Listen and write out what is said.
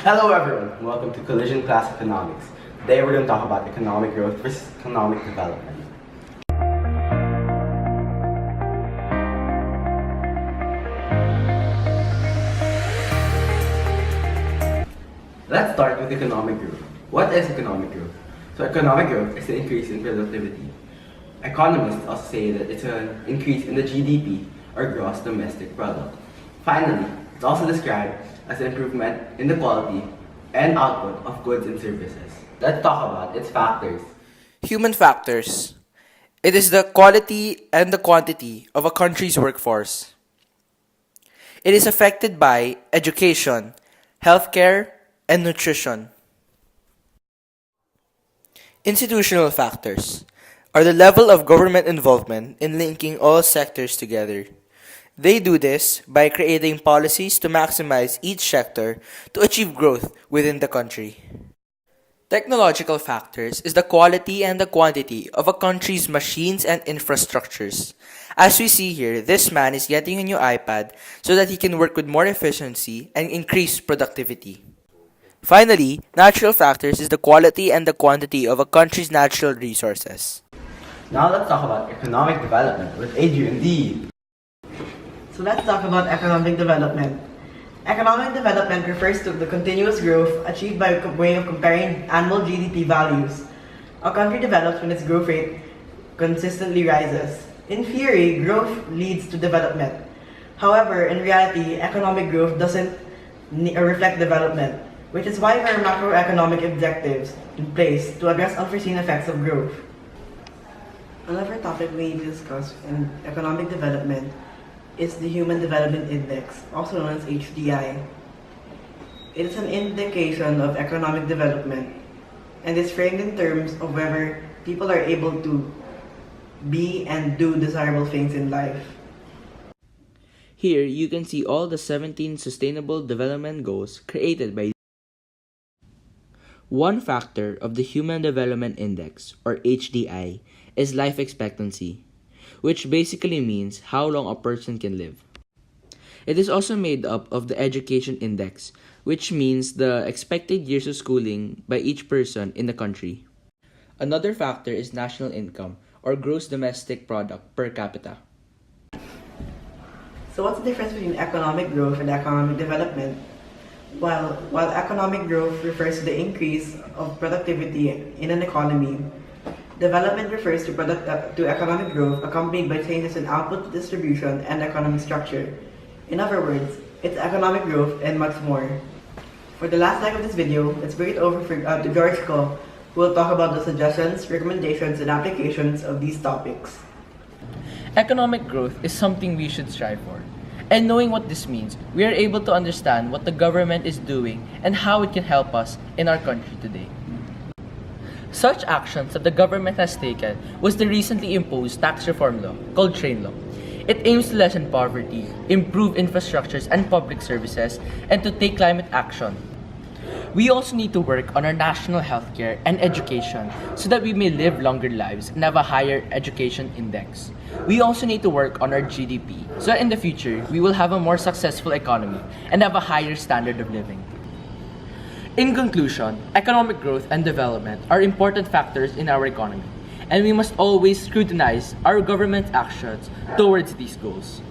Hello everyone, welcome to Collision Class Economics. Today we're going to talk about economic growth versus economic development. Let's start with economic growth. What is economic growth? So economic growth is the increase in productivity. Economists also say that it's an increase in the GDP or gross domestic product. Finally, it's also described as an improvement in the quality and output of goods and services. Let's talk about its factors. Human factors. It is the quality and the quantity of a country's workforce. It is affected by education, healthcare, and nutrition. Institutional factors are the level of government involvement in linking all sectors together. They do this by creating policies to maximize each sector to achieve growth within the country. Technological factors is the quality and the quantity of a country's machines and infrastructures. As we see here, this man is getting a new iPad so that he can work with more efficiency and increase productivity. Finally, natural factors is the quality and the quantity of a country's natural resources. Now let's talk about economic development with Adrian D. So let's talk about economic development. Economic development refers to the continuous growth achieved by way of comparing annual GDP values. A country develops when its growth rate consistently rises. In theory, growth leads to development. However, in reality, economic growth doesn't reflect development, which is why there are macroeconomic objectives in place to address unforeseen effects of growth. Another topic we need to discuss in economic development is the Human Development Index, also known as HDI. It is an indication of economic development and is framed in terms of whether people are able to be and do desirable things in life. Here you can see all the 17 Sustainable Development Goals created by. One factor of the Human Development Index, or HDI, is life expectancy, which basically means how long a person can live. It is also made up of the Education Index, which means the expected years of schooling by each person in the country. Another factor is national income, or gross domestic product per capita. So what's the difference between economic growth and economic development? While economic growth refers to the increase of productivity in an economy, development refers to economic growth accompanied by changes in output distribution and economic structure. In other words, it's economic growth and much more. For the last leg of this video, let's bring it over to George Ko, who will talk about the suggestions, recommendations, and applications of these topics. Economic growth is something we should strive for. And knowing what this means, we are able to understand what the government is doing and how it can help us in our country today. Such actions that the government has taken was the recently imposed tax reform law called Train Law. It aims to lessen poverty, improve infrastructures and public services, and to take climate action. We also need to work on our national healthcare and education so that we may live longer lives and have a higher education index. We also need to work on our GDP so that in the future we will have a more successful economy and have a higher standard of living. In conclusion, economic growth and development are important factors in our economy, and we must always scrutinize our government's actions towards these goals.